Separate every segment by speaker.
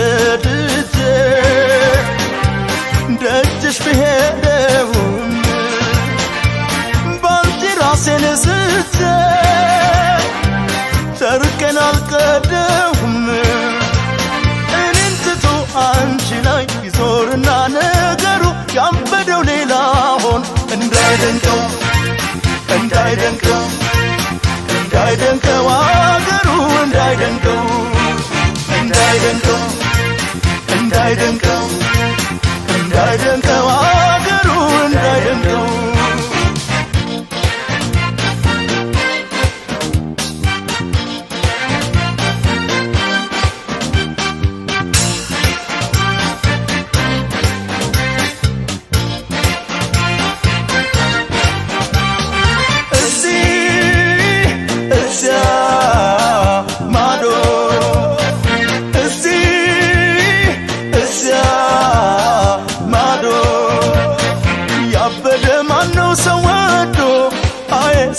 Speaker 1: አስገድጄ ደጅሽ ብሄደውም ባንቺ ራሴን ስቼ ጨርቄን አልቀደውም እኔን ትቶ አንቺ ላይ ይዞርና ነገሩ ያበደው ሌላ ሆን እንዳይደንቀው እንዳይደንቀው እንዳይደንቀው አገሩ እንዳይደንቀው እንዳይደንቀው እንዳይደንቀው እንዳይደንቀው አገሩ እንዳይደንቀው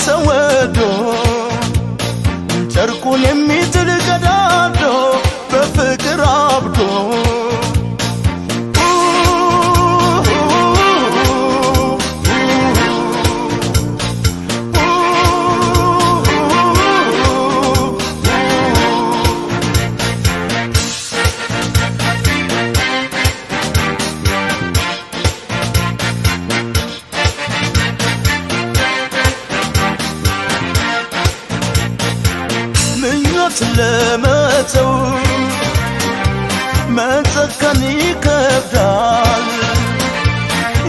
Speaker 1: ሰወዶ ጨርቁን የሚጥል ገዳዶ በፍቅር አብዶ ለመተው መጨከን ይከብዳል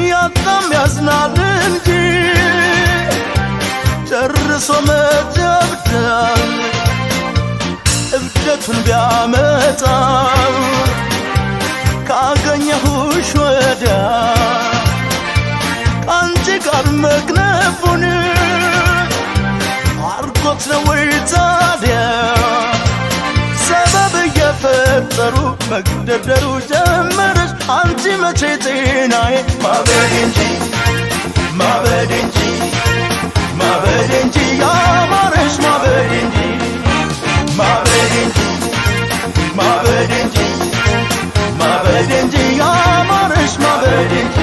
Speaker 1: ያጣም ያዝናል እንጂ ጨርሶ መጀብዳል እብደቱን ቢያመጣው ካገኘሁሽ ወዲያ ከአንቺ ጋር መክነፉን አርጎት ነው ወይ ታዲያ ሰበብ እየፈጠሩ መግደርደሩ ጀመረሽ አንቺ መቼ ጤናዬ ማበድ እንጂ ማበድ እንጂ ማበድ እንጂ ያማረሽ ማበድ እንጂ ማበድ እንጂ ማበድ እንጂ ማበድ እንጂ ያማረሽ ማበድ እንጂ